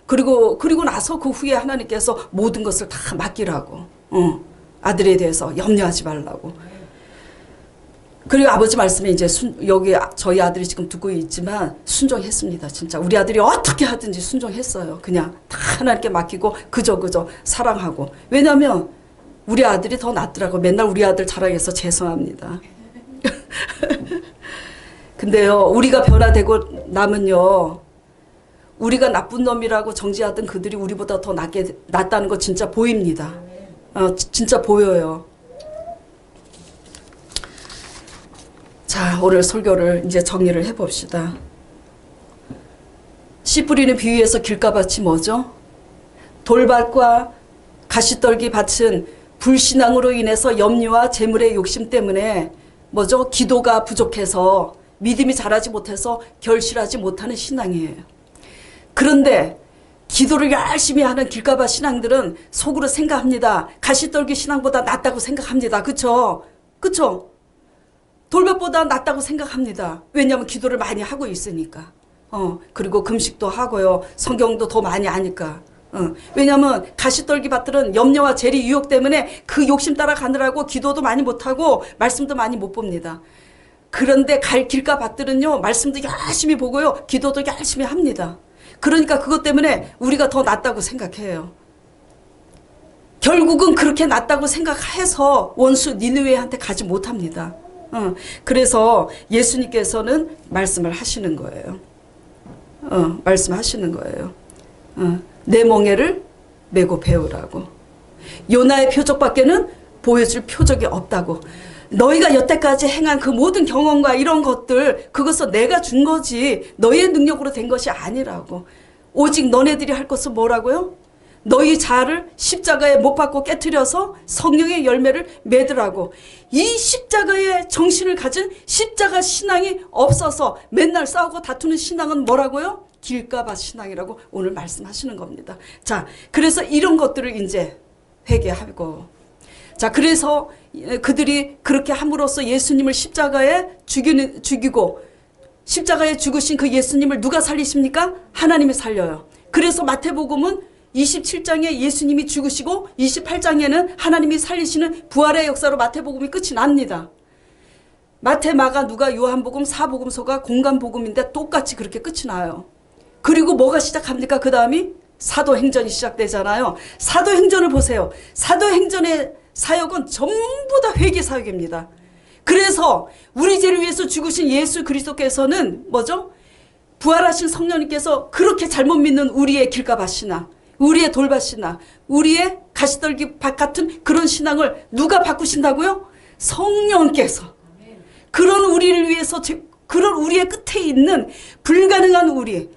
그리고 나서 그 후에 하나님께서 모든 것을 다 맡기라고. 아들에 대해서 염려하지 말라고. 그리고 아버지 말씀에 이제 여기 저희 아들이 지금 듣고 있지만 순종했습니다. 진짜 우리 아들이 어떻게 하든지 순종했어요. 그냥 다 하나님께 맡기고 그저 사랑하고. 왜냐하면 우리 아들이 더 낫더라고. 맨날 우리 아들 자랑해서 죄송합니다. 근데요, 우리가 변화되고 나면요, 우리가 나쁜 놈이라고 정지하던 그들이 우리보다 더 낫다는 거 진짜 보입니다. 진짜 보여요. 자, 오늘 설교를 이제 정리를 해봅시다. 씨 뿌리는 비유에서 길가밭이 뭐죠? 돌밭과 가시떨기 밭은 불신앙으로 인해서 염려와 재물의 욕심 때문에 뭐죠? 기도가 부족해서 믿음이 자라지 못해서 결실하지 못하는 신앙이에요. 그런데 기도를 열심히 하는 길가밭 신앙들은 속으로 생각합니다. 가시떨기 신앙보다 낫다고 생각합니다. 그쵸? 돌밭보다 낫다고 생각합니다. 왜냐하면 기도를 많이 하고 있으니까. 그리고 금식도 하고요. 성경도 더 많이 아니까. 왜냐하면 가시떨기 밭들은 염려와 재리 유혹 때문에 그 욕심 따라 가느라고 기도도 많이 못하고 말씀도 많이 못 봅니다. 그런데 길가밭들은요, 말씀도 열심히 보고요, 기도도 열심히 합니다. 그러니까 그것 때문에 우리가 더 낫다고 생각해요. 결국은 그렇게 낫다고 생각해서 원수 니느웨한테 가지 못합니다. 그래서 예수님께서는 말씀을 하시는 거예요. 말씀하시는 거예요. 내 멍에를 메고 배우라고. 요나의 표적밖에는 보여줄 표적이 없다고. 너희가 여태까지 행한 그 모든 경험과 이런 것들, 그것은 내가 준 거지 너희의 능력으로 된 것이 아니라고. 오직 너네들이 할 것은 뭐라고요? 너희 자아를 십자가에 못 박고 깨트려서 성령의 열매를 맺으라고. 이 십자가의 정신을 가진 십자가 신앙이 없어서 맨날 싸우고 다투는 신앙은 뭐라고요? 길가밭 신앙이라고 오늘 말씀하시는 겁니다. 자, 그래서 이런 것들을 이제 회개하고, 자, 그래서 그들이 그렇게 함으로써 예수님을 십자가에 죽이고, 십자가에 죽으신 그 예수님을 누가 살리십니까? 하나님이 살려요. 그래서 마태복음은 27장에 예수님이 죽으시고 28장에는 하나님이 살리시는 부활의 역사로 마태복음이 끝이 납니다. 마태, 마가, 누가, 요한복음, 사복음서가 공간복음인데 똑같이 그렇게 끝이 나요. 그리고 뭐가 시작합니까? 그 다음이 사도행전이 시작되잖아요. 사도행전을 보세요. 사도행전의 사역은 전부 다 회개 사역입니다. 그래서 우리 죄를 위해서 죽으신 예수 그리스도께서는 뭐죠? 부활하신 성령님께서 그렇게 잘못 믿는 우리의 길가밭이나 우리의 돌밭이나 우리의 가시떨기 밭 같은 그런 신앙을 누가 바꾸신다고요? 성령께서. 그런 우리를 위해서, 그런 우리의 끝에 있는 불가능한 우리의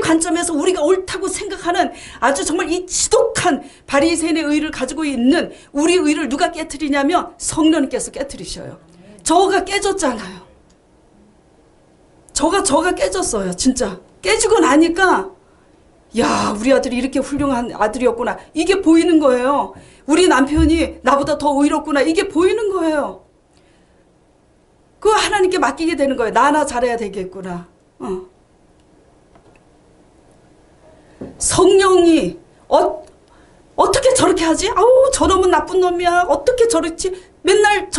관점에서 우리가 옳다고 생각하는 아주 정말 이 지독한 바리새인의 의를 가지고 있는 우리 의를 누가 깨트리냐면 성령님께서 깨트리셔요. 저가 깨졌잖아요. 저가 깨졌어요. 진짜 깨지고 나니까 야, 우리 아들이 이렇게 훌륭한 아들이었구나, 이게 보이는 거예요. 우리 남편이 나보다 더 의롭구나, 이게 보이는 거예요. 그 하나님께 맡기게 되는 거예요. 나 하나 잘해야 되겠구나. 성령이 어떻게 저렇게 하지? 아우, 저놈은 나쁜 놈이야. 어떻게 저렇지? 맨날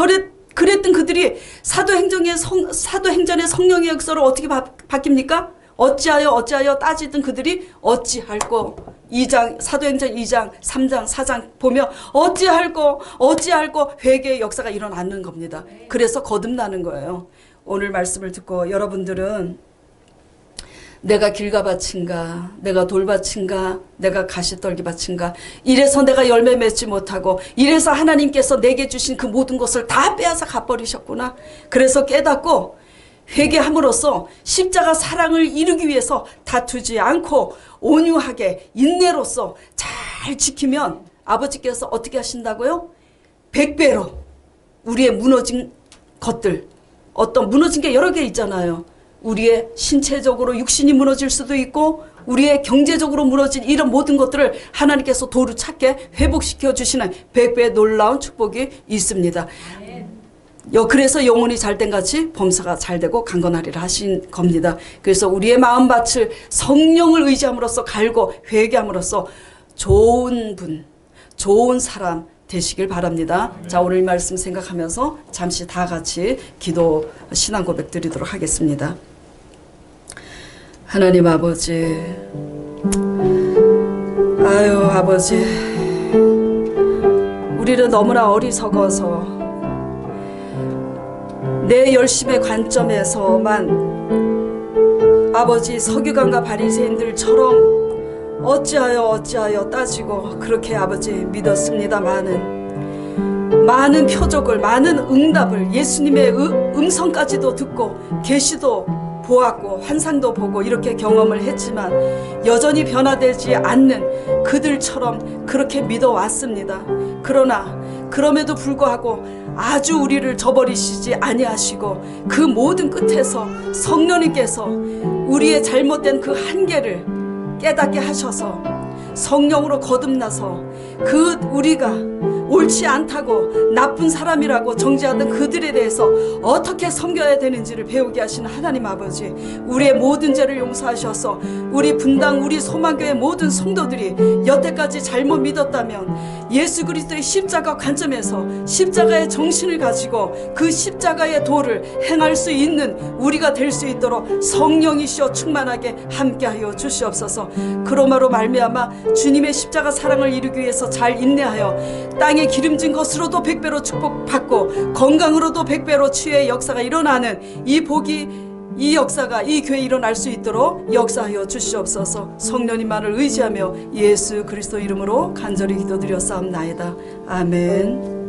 그랬던 그들이 사도행전의 성령의 역사로 어떻게 바뀝니까? 어찌하여 따지던 그들이 어찌할꼬 2장, 사도행전 2장, 3장, 4장 보면 어찌할꼬 회개의 역사가 일어나는 겁니다. 그래서 거듭나는 거예요. 오늘 말씀을 듣고 여러분들은 내가 길가밭인가, 내가 돌밭인가, 내가 가시떨기밭인가, 이래서 내가 열매 맺지 못하고, 이래서 하나님께서 내게 주신 그 모든 것을 다 빼앗아 가버리셨구나. 그래서 깨닫고 회개함으로써 십자가 사랑을 이루기 위해서 다투지 않고 온유하게 인내로써 잘 지키면 아버지께서 어떻게 하신다고요? 100배로 우리의 무너진 것들, 어떤 무너진 게 여러 개 있잖아요. 우리의 신체적으로 육신이 무너질 수도 있고 우리의 경제적으로 무너진 이런 모든 것들을 하나님께서 도루 찾게 회복시켜 주시는 100배의 놀라운 축복이 있습니다. 그래서 영혼이 잘된 같이 범사가 잘되고 강건하리라 하신 겁니다. 그래서 우리의 마음밭을 성령을 의지함으로써 갈고 회개함으로써 좋은 분, 좋은 사람 되시길 바랍니다. 자, 오늘 말씀 생각하면서 잠시 다 같이 기도 신앙 고백 드리도록 하겠습니다. 하나님 아버지, 아유 아버지, 우리는 너무나 어리석어서 내 열심의 관점에서만 아버지 서기관과 바리새인들처럼 어찌하여 따지고 그렇게 아버지 믿었습니다마는 많은 표적을, 많은 응답을, 예수님의 음성까지도 듣고 계시도 보았고 환상도 보고 이렇게 경험을 했지만 여전히 변화되지 않는 그들처럼 그렇게 믿어왔습니다. 그러나 그럼에도 불구하고 아주 우리를 저버리시지 아니하시고 그 모든 끝에서 성령님께서 우리의 잘못된 그 한계를 깨닫게 하셔서 성령으로 거듭나서 그 우리가 옳지 않다고 나쁜 사람이라고 정죄하던 그들에 대해서 어떻게 섬겨야 되는지를 배우게 하시는 하나님 아버지, 우리의 모든 죄를 용서하셔서 우리 분당, 우리 소망교회 모든 성도들이 여태까지 잘못 믿었다면 예수 그리스도의 십자가 관점에서 십자가의 정신을 가지고 그 십자가의 도를 행할 수 있는 우리가 될 수 있도록 성령이시여 충만하게 함께하여 주시옵소서. 그러므로 말미암아 주님의 십자가 사랑을 이루기 위해서 잘 인내하여 땅에 기름진 것으로도 100배로 축복받고 건강으로도 100배로 치유의 역사가 일어나는 이 복이, 이 역사가 이 교회에 일어날 수 있도록 역사하여 주시옵소서. 성령님만을 의지하며 예수 그리스도 이름으로 간절히 기도드렸사옵나이다. 아멘.